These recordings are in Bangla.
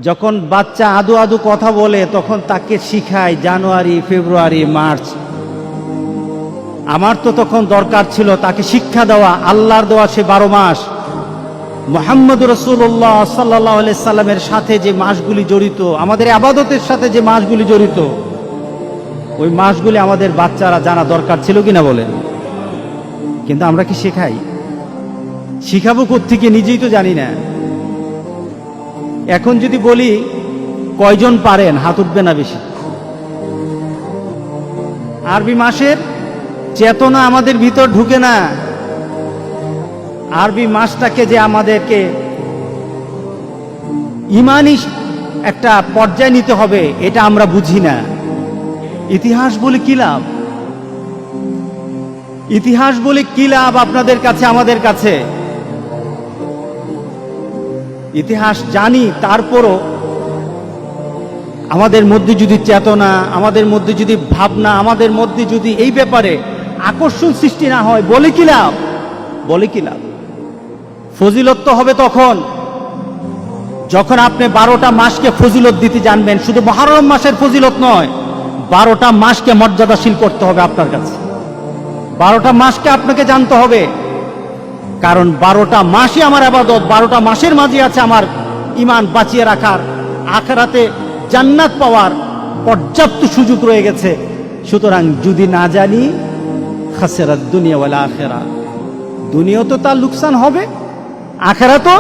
যখন বাচ্চা আদু আদু কথা বলে তখন তাকে শিখায় জানুয়ারি, ফেব্রুয়ারি, মার্চ। আমার তো তখন দরকার ছিল তাকে শিক্ষা দেওয়া, আল্লাহর দেওয়া সে 12 মাস, মুহাম্মদ রাসূলুল্লাহ সাল্লাল্লাহু আলাইহি সাল্লামের সাথে যে মাসগুলি জড়িত, আমাদের ইবাদতের সাথে যে মাসগুলি জড়িত, ওই মাসগুলি আমাদের বাচ্চারা জানা দরকার ছিল কিনা বলেন? কিন্তু আমরা কি শেখাই? শিখাবো কোত্থেকে? নিজেই তো জানি না। এখন যদি বলি কয়জন পারেন, হাত উঠবে না বেশি। আরবি মাসের চেতনা আমাদের ভিতর ঢুকে না। আরবি মাসটাকে যে আমাদেরকে ইমানি একটা পর্যায়ে নিতে হবে, এটা আমরা বুঝি না। ইতিহাস বলে কি লাভ? ইতিহাস বলে কি লাভ আপনাদের কাছে, আমাদের কাছে? ইতিহাস জানি, তারপরও আমাদের মধ্যে যদি চেতনা, আমাদের মধ্যে যদি ভাবনা, আমাদের মধ্যে যদি এই ব্যাপারে আকর্ষণ সৃষ্টি না হয়, বলে কি লাভ? বলে কি লাভ? ফজিলত তো হবে তখন যখন আপনি 12টা মাসকে ফজিলত দিতে জানবেন। শুধু মুহররম মাসের ফজিলত নয়, 12টা মাসকে মর্যাদাশীল করতে হবে আপনার কাছে। 12টা মাসকে আপনাকে জানতে হবে, কারণ 12টা মাসই আমার ইবাদত। 12টা মাসের মাঝে আছে আমার ঈমান বাঁচিয়ে রাখার, আখিরাতে জান্নাত পাওয়ার পর্যাপ্ত সুযোগ রয়ে গেছে। সুতরাং যদি না জানি, খাসিরাত দুনিয়া ওয়াল আখিরা, দুনিয়াও তো তার লোকসান হবে, আখিরাতও।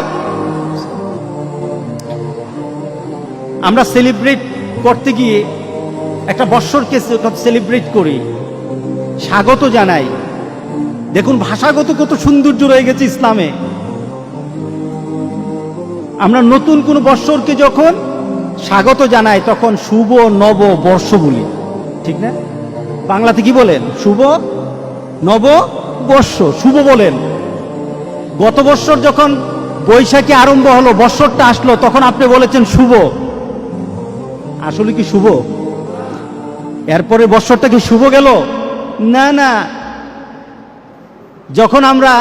আমরা সেলিব্রেট করতে গিয়ে একটা বৎসরকে সেলিব্রেট করি, স্বাগত জানাই। দেখুন ভাষাগত কত সৌন্দর্য রয়ে গেছে ইসলামে। আমরা নতুন কোন বৎসরকে যখন স্বাগত জানাই তখন শুভ নব বর্ষ বলি, ঠিক না? বাংলাতে কি বলেন? শুভ নব বর্ষ, শুভ বলেন। গত বৎসর যখন বৈশাখী আরম্ভ হলো, বৎসরটা আসলো, তখন আপনি বলেছেন শুভ। আসলে কি শুভ? এরপরে বৎসরটা কি শুভ গেল? না না। যখন আমরা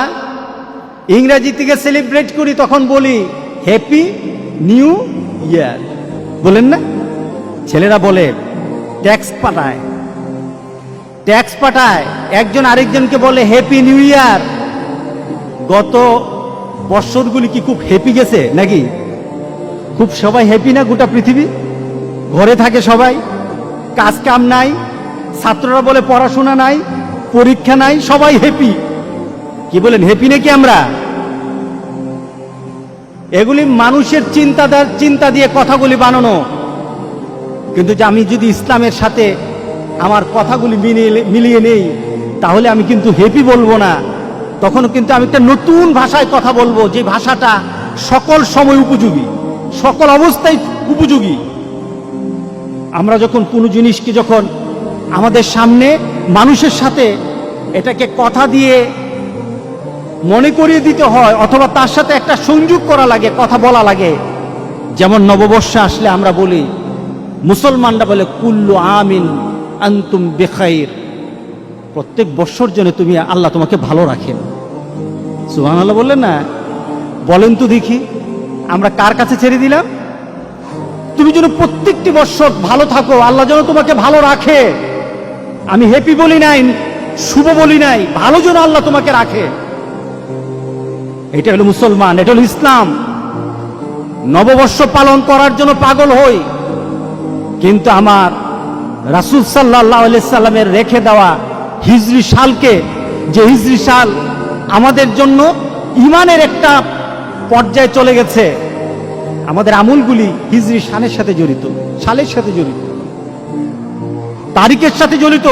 ইংরেজি থেকে সেলিব্রেট করি তখন বলি হ্যাপি নিউ ইয়ার, বলেন না? ছেলেরা বলে ট্যাক্স পাঠায়, ট্যাক্স পাঠায়, একজন আরেকজনকে বলে হ্যাপি নিউ ইয়ার। গত বৎসরগুলি কি খুব হ্যাপি গেছে নাকি? খুব সবাই হ্যাপি না? গোটা পৃথিবী ঘরে থাকে সবাই, কাজ কাম নাই, ছাত্ররা বলে পড়াশোনা নাই, পরীক্ষা নাই, সবাই হ্যাপি। কি বলেন, হ্যাপি নাকি আমরা? এগুলি মানুষের চিন্তা দিয়ে কথাগুলি বানানো। কিন্তু আমি যদি ইসলামের সাথে আমার কথাগুলি মিলিয়ে নেই, তাহলে আমি কিন্তু হ্যাপি বলবো না। তখন কিন্তু আমি একটা নতুন ভাষায় কথা বলবো, যে ভাষাটা সকল সময় উপযোগী, সকল অবস্থায় উপযোগী। আমরা যখন কোনো জিনিসকে যখন আমাদের সামনে মানুষের সাথে এটাকে কথা দিয়ে মনে করিয়ে দিতে হয়, অথবা তার সাথে একটা সংযোগ করা লাগে, কথা বলা লাগে। যেমন নববর্ষ আসলে আমরা বলি, মুসলমানরা বলে কুল্লু আমিন আনতুম বিখাইর, প্রত্যেক বৎসর জন্য তুমি, আল্লাহ তোমাকে ভালো রাখেন। সুবহানাল্লাহ বললেন না? বলেন তো দেখি, আমরা কার কাছে ছেড়ে দিলাম? তুমি যেন প্রত্যেকটি বৎসর ভালো থাকো, আল্লাহ যেন তোমাকে ভালো রাখে। আমি হ্যাপি বলি নাই, শুভ বলি নাই, ভালো যেন আল্লাহ তোমাকে রাখে। এটা হলো মুসলমান, এটা হলো ইসলাম। নববর্ষ পালন করার জন্য পাগল হই, কিন্তু আমার রাসূল সাল্লাল্লাহু আলাইহি সাল্লামের রেখে দেওয়া হিজরি সালকে, যে হিজরি সাল আমাদের জন্য ঈমানের একটা পর্যায়ে চলে গেছে, আমাদের আমলগুলি হিজরি সালের সাথে জড়িত, সালের সাথে জড়িত, তারিখের সাথে জড়িত।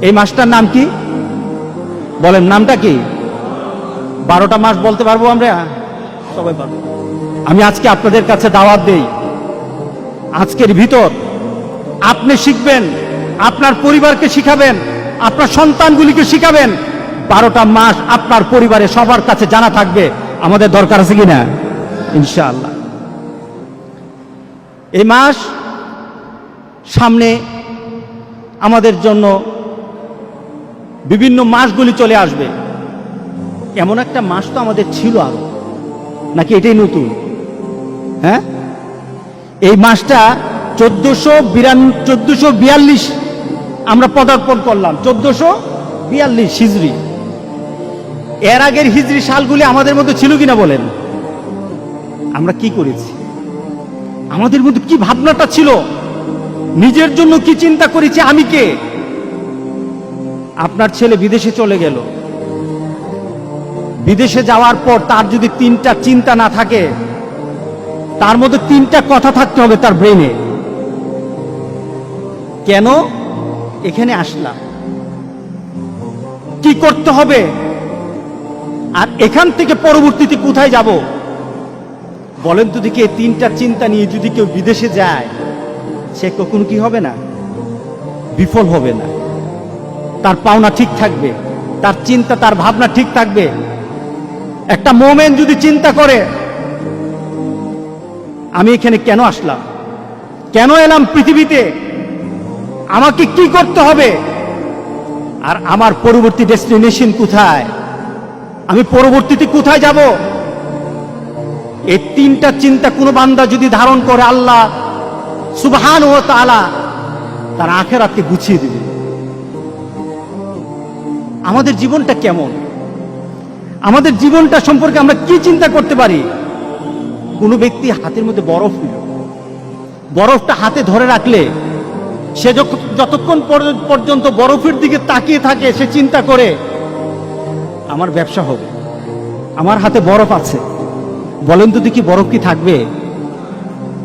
এই মাসটার নাম কি বলেন? নামটা কি? 12টা মাস বলতে পারবো আমরা? সবাই পারবো। আমি আজকে আপনাদের কাছে দাওয়াত দেই, আজকের ভিতর আপনি শিখবেন, আপনার পরিবারকে শিখাবেন, আপনার সন্তানগুলিকে শিখাবেন। 12টা মাস আপনার পরিবারে সবার কাছে জানা থাকবে। আমাদের দরকার আছে কিনা? ইনশাআল্লাহ। এই মাস সামনে আমাদের জন্য বিভিন্ন মাসগুলি চলে আসবে। এমন একটা মাস তো আমাদের ছিল আরো, নাকি এটাই নতুন? হ্যাঁ, এই মাসটা 1442 আমরা পদার্পণ করলাম, 1442 হিজরি। এর আগের হিজরি সালগুলি আমাদের মধ্যে ছিল কিনা বলেন? আমরা কি করেছি? আমাদের মধ্যে কি ভাবনাটা ছিল? নিজের জন্য কি চিন্তা করেছি? আমি কে? আপনার ছেলে বিদেশে চলে গেল, বিদেশে যাওয়ার পর তার যদি 3টা চিন্তা না থাকে, তার মধ্যে 3টা কথা থাকতে হবে তার ব্রেনে। কেন এখানে আসলাম, কি করতে হবে, আর এখান থেকে পরবর্তীতে কোথায় যাব? বলেন তো দেখি, এই 3টা চিন্তা নিয়ে যদি কেউ বিদেশে যায়, সে কখনো কি হবে না? বিফল হবে না। তার পাওনা ঠিক থাকবে, তার চিন্তা, তার ভাবনা ঠিক থাকবে। একটা মোমেন যদি চিন্তা করে, আমি এখানে কেন আসলাম, কেন এলাম পৃথিবীতে, আমাকে কি করতে হবে, আর আমার পরবর্তী ডেস্টিনেশন কোথায়, আমি পরবর্তীতে কোথায় যাব, এই 3টা চিন্তা কোনো বান্দা যদি ধারণ করে, আল্লাহ সুবহানাহু ওয়া তাআলা তার আখিরাতকে গুছিয়ে দিবে। আমাদের জীবনটা কেমন, আমাদের জীবনটা সম্পর্কে আমরা কি চিন্তা করতে পারি? কোনো ব্যক্তি হাতের মধ্যে বরফ নিল, বরফটা হাতে ধরে রাখলে সে যতক্ষণ পর্যন্ত বরফের দিকে তাকিয়ে থাকে, সে চিন্তা করে আমার ব্যবসা হবে, আমার হাতে বরফ আছে। বলেন তো দেখি, বরফ কি থাকবে?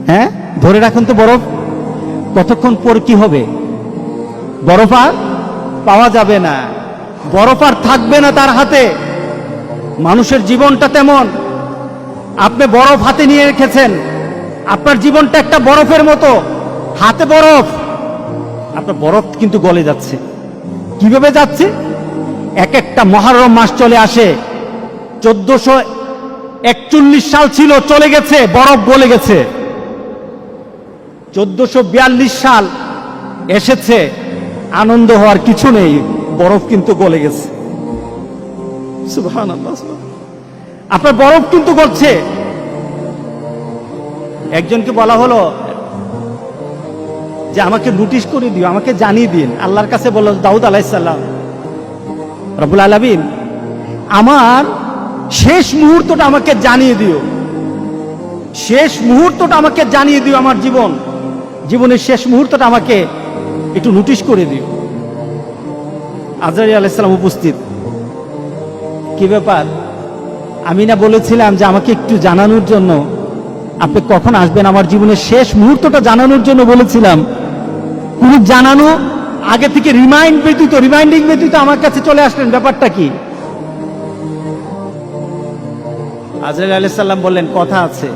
হ্যাঁ, ধরে রাখুন তো বরফ, কতক্ষণ পর কি হবে? বরফ আর পাওয়া যাবে না, বরফ আর থাকবে না তার হাতে। মানুষের জীবনটা তেমন। আপনি বরফ হাতে নিয়ে রেখেছেন, আপনার জীবনটা একটা বরফের মতো, হাতে বরফ, আপনার বরফ কিন্তু গলে যাচ্ছে। কিভাবে যাচ্ছে? এক একটা মুহররম মাস চলে আসে, 1441 সাল ছিল, চলে গেছে, বরফ গলে গেছে। 1442 সাল এসেছে, আনন্দ হওয়ার কিছু নেই, বরফ কিন্তু গলে গেছে। সুবহানাল্লাহ, আপনার বরফ কিন্তু গলছে। একজনকে বলা হলো যে আমাকে নোটিশ করে দিও, আমাকে জানিয়ে দিন। আল্লাহর কাছে বলল দাউদ আলাইহিস সালাম, রব্বুল আলামিন আমার শেষ মুহূর্তটা আমাকে জানিয়ে দিও, শেষ মুহূর্তটা আমাকে জানিয়ে দিও, আমার জীবনের শেষ মুহূর্তটা আমাকে একটু নোটিশ করে দিও। আজরাইল আলাইহিস সালাম উপস্থিত। কি ব্যাপার? আমি না বলেছিলাম যে আমাকে একটু জানানোর জন্য, আপনি কখন আসবেন, আমার জীবনের শেষ মুহূর্তটা জানানোর জন্য বলেছিলাম। কোন জানানো আগে থেকে রিমাইন্ডিং ব্যতীত আমার কাছে চলে আসলেন, ব্যাপারটা কি? আজরাইল আলাইহিস সালাম বললেন, কথা আছে।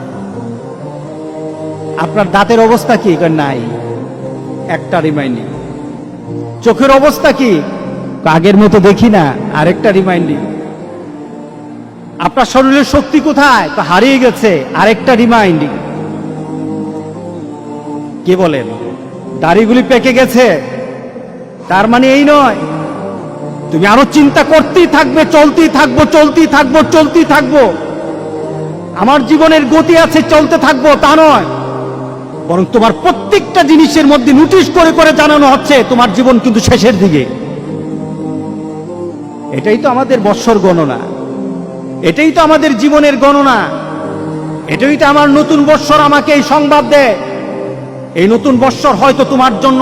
আপনার দাঁতের অবস্থা কি? নাই, একটা রিমাইন্ডিং। চোখের অবস্থা কি? আগের মতো দেখি না, আরেকটা রিমাইন্ডিং। আপনার শরীরের শক্তি কোথায়? হারিয়ে গেছে, আরেকটা রিমাইন্ডিং। কে বলেন? দাড়িগুলি পেকে গেছে, তার মানে এই নয় তুমি আরো চিন্তা করতেই থাকবে, চলতেই থাকবো। আমার জীবনের গতি আছে, চলতে থাকবো, তা নয়, বরং তোমার প্রত্যেকটা জিনিসের মধ্যে নোটিশ করে করে জানানো হচ্ছে তোমার জীবন কিন্তু শেষের দিকে। এটাই তো আমাদের বৎসর গণনা, এটাই তো আমাদের জীবনের গণনা, এটাই তো আমার নতুন বৎসর আমাকে এই সংবাদ দেয়। এই নতুন বৎসর হয়তো তোমার জন্য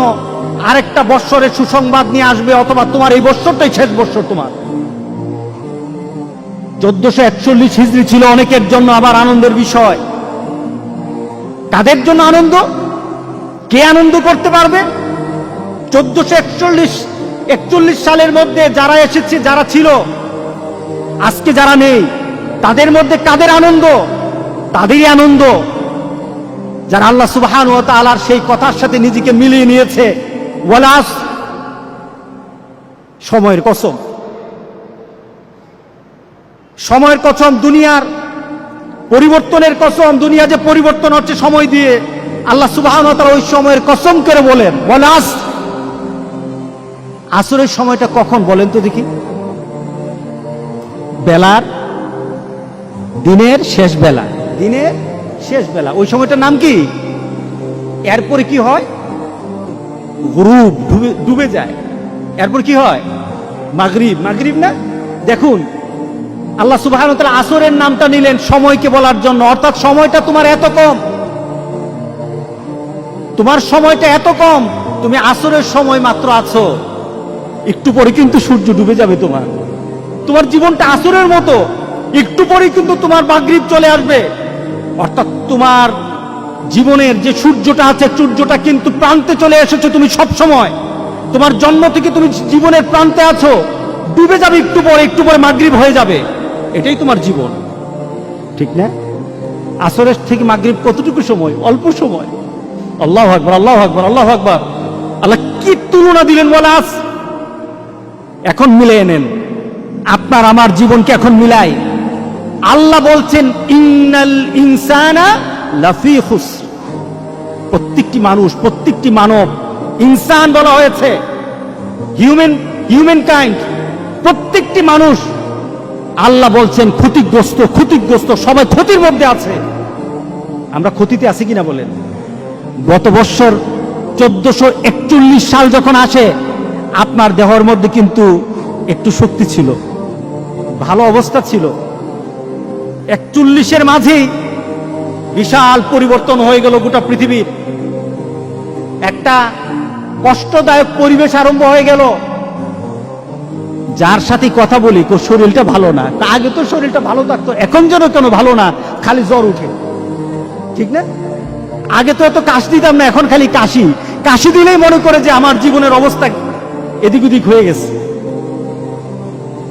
আরেকটা বৎসরের সুসংবাদ নিয়ে আসবে, অথবা তোমার এই বৎসরটাই শেষ বৎসর। তোমার 1441 হিজরি ছিল অনেকের জন্য আবার আনন্দের বিষয়। কাদের জন্য আনন্দ? কে আনন্দ করতে পারবে? 1441 সালের মধ্যে যারা এসেছে, যারা ছিল, আজকে যারা নেই, তাদের মধ্যে কাদের আনন্দ? তাদেরই আনন্দ যারা আল্লাহ সুবহানাহু ওয়া তাআলার সেই কথার সাথে নিজেকে মিলিয়ে নিয়েছে। ওয়ালাস, সময়ের কসম, সময়ের কসম, দুনিয়ার পরিবর্তনের কসম। দুনিয়া যে পরিবর্তন হচ্ছে সময় দিয়ে, আল্লাহ সুবহানাহু ওয়া তাআলা ওই সময়ের কসম করে বলেন ওয়ালাস। আসরের সময়টা কখন বলেন তো দেখি? বেলার, দিনের শেষ বেলা, ওই সময়টার নাম কি? এরপরে কি হয়? গ্রুপ ডুবে যায়। এরপর কি হয়? মাগরিব। মাগরিব না, দেখুন আল্লাহ সুবহানাহু ওয়া তাআলা আসরের নামটা নিলেন সময়কে বলার জন্য, অর্থাৎ সময়টা তোমার এত কম, তোমার সময়টা এত কম, তুমি আসরের সময় মাত্র আছো, একটু পরে কিন্তু সূর্য ডুবে যাবে। তোমার জীবনটা আসরের মতো, একটু পরে কিন্তু তোমার মাগরিব চলে আসবে। অর্থাৎ তোমার জীবনের যে সূর্যটা আছে, সূর্যটা কিন্তু প্রান্তে চলে এসেছো। তুমি সব সময় তোমার জন্ম থেকে তুমি জীবনের প্রান্তে আছো, ডুবে যাবে একটু পরে মাগরিব হয়ে যাবে। এটাই তোমার জীবন, ঠিক না? আসরের থেকে মাগরিব কতটুকু সময়? অল্প সময়। আল্লাহু আকবার, আল্লাহু আকবার, আল্লাহু আকবার। আল্লাহ কি তুলনা দিলেন বলে আজ। এখন মিলিয়ে নেন, আপনার আমার জীবনকে এখন মিলাই। আল্লাহ বলছেন ইন্নাল ইনসানা লাফি খুসর। প্রত্যেকটি মানুষ, প্রত্যেকটি মানব, ইনসান বলা হয়েছে, হিউম্যান কাইন্ড, প্রত্যেকটি মানুষ আল্লাহ বলছেন ক্ষতিগ্রস্ত, সবাই ক্ষতির মধ্যে আছে। আমরা ক্ষতিতে আছি কিনা বলেন? গত বছর 1441 সাল যখন আসে, আপনার দেহের মধ্যে কিন্তু একটু শক্তি ছিল, ভালো অবস্থা ছিল। 41-এর মাঝেই বিশাল পরিবর্তন হয়ে গেল গোটা পৃথিবীর। একটা কষ্টদায়ক পরিবেশ আরম্ভ হয়ে গেল। যার সাথে কথা বলি শরীরটা ভালো না, আগে তো শরীরটা ভালো থাকতো, এখন যেন কেন ভালো না, খালি জ্বর উঠে, ঠিক না? আগে তো এত কাশ দিতাম না, এখন খালি কাশি দিলেই মনে করে যে আমার জীবনের অবস্থা এদিক ওদিক হয়ে গেছে।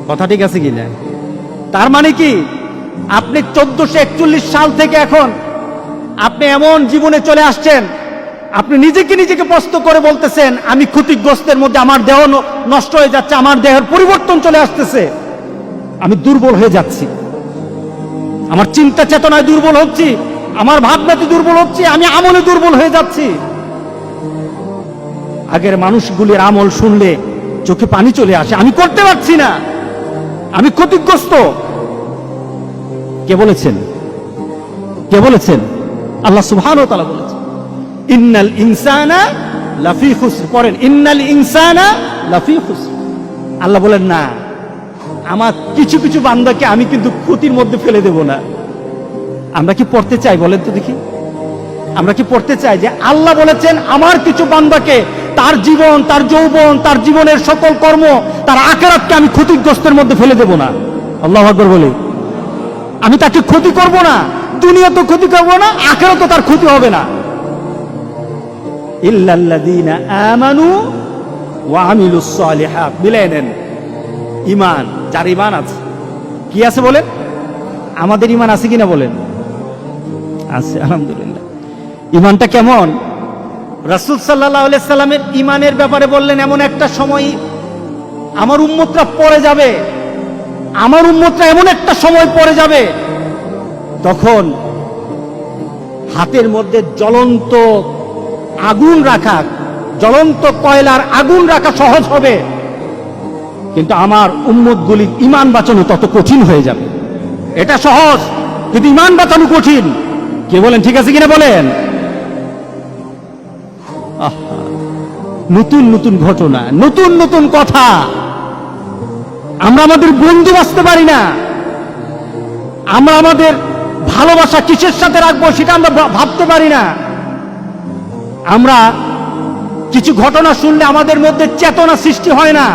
কথা ঠিক আছে কিনা? তার মানে কি, আপনি 1441 সাল থেকে এখন আপনি এমন জীবনে চলে আসছেন, আপনি নিজেকে প্রশ্ন করে বলতেছেন আমি ক্ষতিগ্রস্তের মধ্যে, আমার দেহ নষ্ট হয়ে যাচ্ছে, আমার দেহের পরিবর্তন চলে আসতেছে, আমি দুর্বল হয়ে যাচ্ছি, আমার চিন্তা চেতনায় দুর্বল হচ্ছি, আমার ভাবনাতে দুর্বল হচ্ছি, আমি আমলে দুর্বল হয়ে যাচ্ছি। আগের মানুষগুলির আমল শুনলে চোখে পানি চলে আসে, আমি করতে পারছি না, আমি ক্ষতিগ্রস্ত। কে বলেছেন? আল্লাহ সুবহানাহু ওয়া তাআলা বলেছেন ইন্নাল ইনসানা লাফি খুসর। পড়েন ইন্নাল ইনসানা লাফি খুসর। আল্লাহ বলেন না, আমার কিছু কিছু বান্দাকে আমি কিন্তু ক্ষতির মধ্যে ফেলে দেব না। আমরা কি পড়তে চাই বলেন তো দেখি? আমরা কি পড়তে চাই যে আল্লাহ বলেছেন আমার কিছু বান্দাকে, তার জীবন, তার যৌবন, তার জীবনের সকল কর্ম, তার আখিরাতকে আমি ক্ষতিগ্রস্তের মধ্যে ফেলে দেব না? আল্লাহু আকবার বলি। আমি তাকে ক্ষতি করব না, দুনিয়া তো ক্ষতি করব না, আখিরাত তো তার ক্ষতি হবে না। ইল্লাল্লাযীনা আমানু ওয়া আমিলুস সালিহাত। মিলাই নেন, ঈমান, যার ঈমান আছে। কি আছে বলেন? আমাদের ঈমান আছে কিনা বলেন? আছে, আলহামদুলিল্লাহ। ঈমানটা কেমন? রাসূল সাল্লাল্লাহু আলাইহি সাল্লামের ঈমানের ব্যাপারে বললেন এমন একটা সময় আমার উম্মতরা পড়ে যাবে, আমার উম্মতরা এমন একটা সময় পড়ে যাবে, তখন হাতের মধ্যে জ্বলন্ত আগুন রাখা, জ্বলন্ত কয়লার আগুন রাখা সহজ হবে, কিন্তু আমার উম্মতগুলির ঈমান বাঁচানো তত কঠিন হয়ে যাবে। এটা সহজ, কিন্তু ঈমান বাঁচানো কঠিন। কে বলেন ঠিক আছে কিনা বলেন? নতুন নতুন ঘটনা, নতুন নতুন কথা। আমরা আমাদের বন্ধু বাঁচতে পারি না, আমরা আমাদের ভালোবাসা কিসের সাথে রাখবো সেটা আমরা ভাবতে পারি না। আমরা কিছু ঘটনা শুনলে আমাদের মধ্যে চেতনা সৃষ্টি হয় না।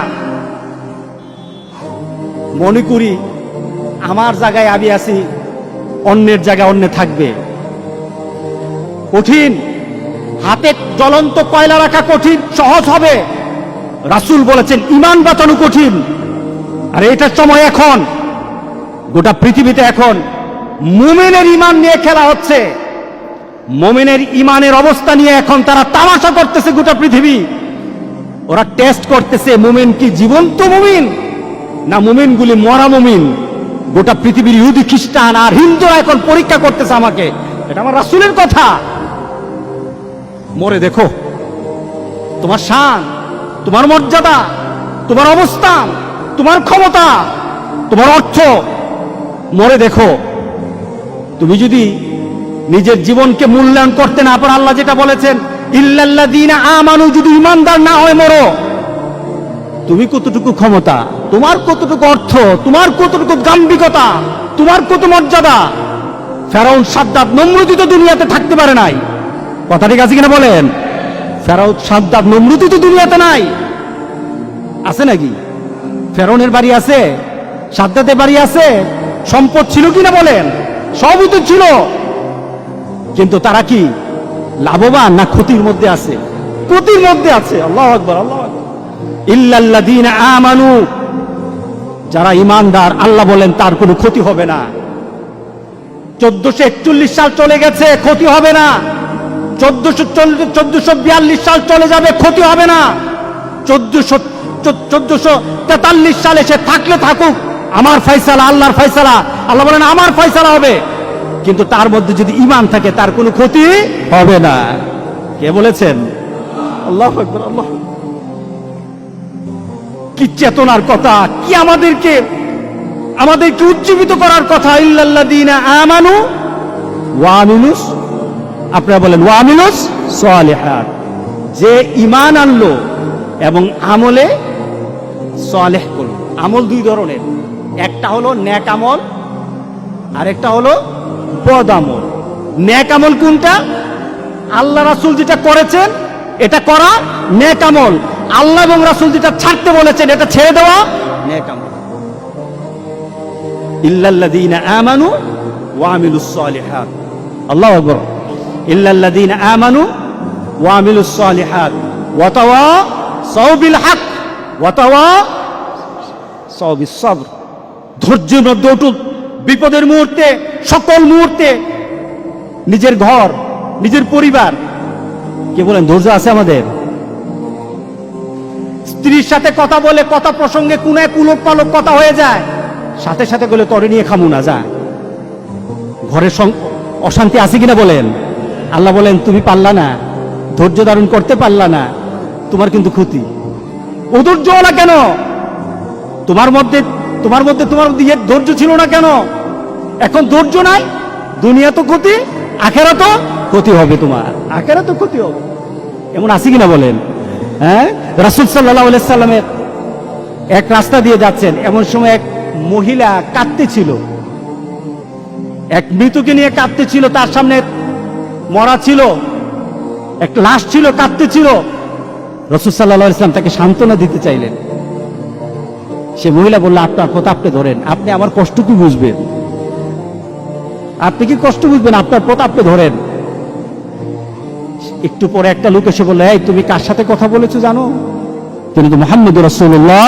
মনে করি আমার জায়গায় আমি আছি, অন্যের জায়গায় অন্য থাকবে। কঠিন, হাতে জ্বলন্ত কয়লা রাখা কঠিন, সহজ হবে। রাসূল বলেছেন ঈমান বাঁচানো কঠিন। আর এটার সময় এখন গোটা পৃথিবীতে এখন মুমিনের ঈমান নিয়ে খেলা হচ্ছে। মুমিনের ঈমানের অবস্থা নিয়ে এখন তারা তামাশা করতেছে গোটা পৃথিবী। ওরা টেস্ট করতেছে মুমিন কি জীবন্ত মুমিন না মুমিনগুলি মরা মুমিন। গোটা পৃথিবীর ইহুদি, খ্রিস্টান আর হিন্দুরা এখন পরীক্ষা করতেছে আমাকে। এটা আমার রাসূলের কথা। মরে দেখো তোমার শান, তোমার মর্যাদা, তোমার অবস্থান, তোমার ক্ষমতা, তোমার অর্থ, মরে দেখো। তুমি যদি নিজের জীবনকে মূল্যায়ন করতে না পারে আল্লাহ যেটা বলেছেন, ইল্লাল্লাযীনা আমানু, যদি ঈমানদার না হয়ে মরো, তুমি কতটুকু ক্ষমতা, তোমার কতটুকু অর্থ, তোমার কতটুকু গাম্ভীর্যতা, তোমার কত মর্যাদা। ফেরাউন, সাদ্দাত, নমরুদ তো দুনিয়াতে থাকতে পারে নাই। কথা ঠিক আছে কিনা বলেন? ফেরাউন, সাদ্দাত, নমরুদ তো দুনিয়াতে নাই, আছে নাকি? ফেরাউনের বাড়ি আছে, সাদ্দাতের বাড়ি আছে, সম্পদ ছিল কিনা বলেন? সবই তো ছিল, কিন্তু তারা কি লাভবান না ক্ষতির মধ্যে আছে? ক্ষতির মধ্যে আছে। আল্লাহু আকবার, আল্লাহু আকবার। ইল্লাল্লাযীনা আমানু, যারা ঈমানদার, আল্লাহ বলেন তার কোনো ক্ষতি হবে না। 1441 সাল চলে গেছে, ক্ষতি হবে না। 1442 সাল চলে যাবে, ক্ষতি হবে না। 1443 সালে সে থাকলে থাকুক, আমার ফয়সালা, আল্লাহর ফয়সালা। আল্লাহ বলেন আমার ফয়সালা হবে, কিন্তু তার মধ্যে যদি ঈমান থাকে তার কোনো ক্ষতি হবে না। কে বলেছেন? আল্লাহু আকবার, আল্লাহ। কি চেতনার কথা, কি আমাদেরকে উজ্জীবিত করার কথা। ইল্লাল্লাযীনা আমানু ওয়া আমিলুস, আপনারা বলেন ওয়া আমিলুস সালিহাত, যে ঈমান আনলো এবং আমলে সালেহ করলো। আমল দুই ধরনের, একটা হলো নেক আমল, আরেকটা হলো বদ আমল। নেক আমল কোনটা? আল্লাহ রাসূল যেটা করেছেন এটা করা নেক আমল। আল্লাহ এবং রাসূল যেটা ছাড়তে বলেছেন এটা ছেড়ে দেওয়া নেক আমল। ইল্লাল্লাযীনা আমানু ওয়া আমিলুস সালিহাত, আল্লাহু আকবার। ইল্লাল্লাযীনা আমানু ওয়া আমিলুস সালিহাত ওয়া তাওয়াসাউ বিল হক ওয়া তাওয়াসাউ বিস সবর। ধৈর্যের মধ্যে অটুট, বিপদের মুহূর্তে, সকল মুহূর্তে, নিজের ঘর, নিজের পরিবার। কে বলেন ধৈর্য আছে আমাদের? স্ত্রীর সাথে কথা বলে কথা প্রসঙ্গে কোন এক উলট পালট কথা হয়ে যায়, সাথে সাথে বলে তরে নিয়ে খামু না, যা। ঘরের অশান্তি আছে কিনা বলেন? আল্লাহ বলেন তুমি পারলা না, ধৈর্য ধারণ করতে পারলা না, তোমার কিন্তু ক্ষতি। অধৈর্য হলা কেন? তোমার মধ্যে তোমার ধৈর্য ছিল না কেন? এখন ধৈর্য নাই, দুনিয়া তো ক্ষতি, আখেরাতও ক্ষতি হবে, তোমার আখেরাতও ক্ষতি হবে। এমন আছে কিনা বলেন? হ্যাঁ, রাসূল সাল্লাল্লাহু আলাইহি সাল্লামের এক রাস্তা দিয়ে যাচ্ছেন, এমন সময় এক মহিলা কাঁদতেছিল, এক মৃতকে নিয়ে কাঁদতেছিল, তার সামনে মরা ছিল, এক লাশ ছিল, কাঁদতেছিল। রাসূল সাল্লাল্লাহু আলাইহি সাল্লাম তাকে সান্ত্বনা দিতে চাইলেন। সে মহিলা বলল, আপনার পথ আপনি ধরেন, আপনি আমার কষ্ট কি বুঝবেন? আপনি কি কষ্ট বুঝবেন? আপনার পথ আপনি ধরেন। একটু পরে একটা লোক এসে বলল, এই তুমি কার সাথে কথা বলেছো জানো? তিনি তো মুহাম্মদুর রাসূলুল্লাহ।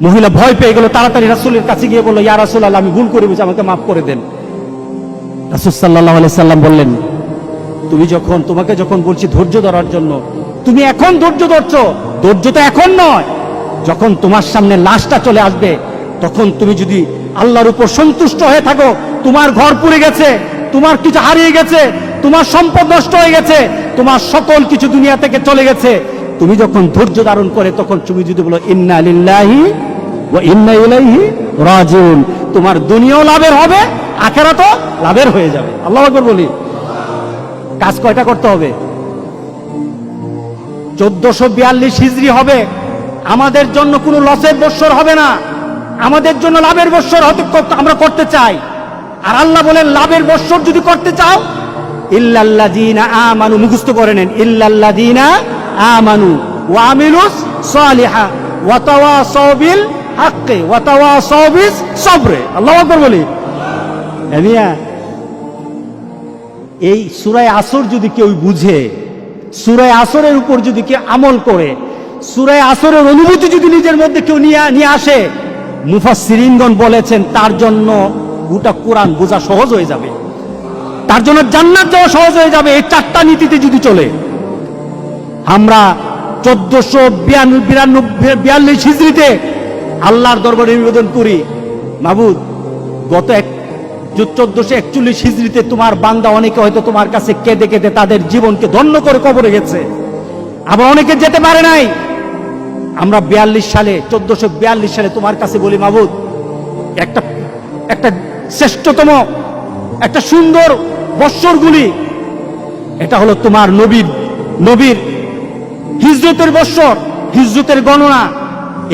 মহিলা ভয় পেয়ে গেল, তাড়াতাড়ি রাসূলের কাছে গিয়ে বলল, ইয়া রাসূলুল্লাহ, আমি ভুল করে বলছি, আমাকে মাফ করে দেন। রাসূল সাল্লাল্লাহু আলাইহি সাল্লাম বললেন, তোমাকে যখন বলছি ধৈর্য ধরার জন্য, তুমি এখন ধৈর্য ধরছো। ধৈর্য তো এখন নয়, যখন তোমার সামনে লাশটা চলে আসবে, তখন তুমি যদি আল্লাহর উপর সন্তুষ্ট হয়ে থাকো, তোমার ঘর পুড়ে গেছে, তোমার কিছু হারিয়ে গেছে, তোমার সম্পদ নষ্ট হয়ে গেছে, তোমার সকল কিছু দুনিয়া থেকে চলে গেছে, তুমি যখন ধৈর্য ধারণ করে তখন তুমি যদি বলো ইন্না লিল্লাহি ওয়া ইন্না ইলাইহি রাজিউন, তোমার দুনিয়াও লাভের হবে, আখিরাতও লাভের হয়ে যাবে। আল্লাহু আকবার বলি। কাজ কয়টা করতে হবে? 1442 হিজরি হবে, আমাদের জন্য কোনো লসের বৎসর হবে না, আমাদের জন্য লাভের বৎসর আমরা করতে চাই। আর আল্লাহ বলেন লাভের বৎসর যদি করতে চাও, ইল্লাল্লাযীনা আমানু, মুখস্থ করে নেন, ইল্লাল্লাযীনা আমানু ওয়া আমিলুস সালিহাত ওয়া তাওয়াসাউ বিল হাক্কি ওয়া তাওয়াসাউ বিস সবরে। আল্লাহু আকবার বলি। এই সূরা আসর যদি কেউ বুঝে, সূরা আসরের উপর যদি কেউ আমল করে, সূরা আসরের অনুভূতি যদি নিজের মধ্যে কেউ নিয়ে আসে, মুফাসসিরিনগণ বলেছেন তার জন্য গোটা কোরআন বোঝা সহজ হয়ে যাবে, তার জন্য জান্নাত যাওয়া সহজ হয়ে যাবে। এই চারটা নীতিতে যদি চলে। আমরা 1442 হিজরিতে আল্লাহর দরবারে নিবেদন করি, মাবুদ, গত 1441 হিজরিতে তোমার বান্দা অনেকে হয়তো তোমার কাছে কেঁদে কেঁদে তাদের জীবনকে ধন্য করে কবরে গেছে, আবার অনেকে যেতে পারে নাই। আমরা 1442 সালে তোমার কাছে বলি, মাবুদ, একটা শ্রেষ্ঠতম একটা সুন্দর বৎসরগুলি, এটা হলো তোমার নবীর হিজরতের বৎসর, হিজরতের গণনা।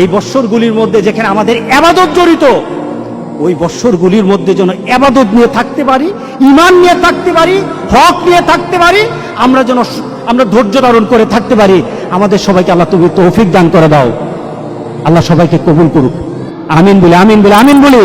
এই বৎসরগুলির মধ্যে যেখানে আমাদের ইবাদত জড়িত, ওই বৎসরগুলির মধ্যে যেন ইবাদত নিয়ে থাকতে পারি, ঈমান নিয়ে থাকতে পারি, হক নিয়ে থাকতে পারি, আমরা ধৈর্য ধারণ করে থাকতে পারি। আমাদের সবাইকে আল্লাহ তুমি তৌফিক দান করে দাও। আল্লাহ সবাইকে কবুল করুক। আমিন বলে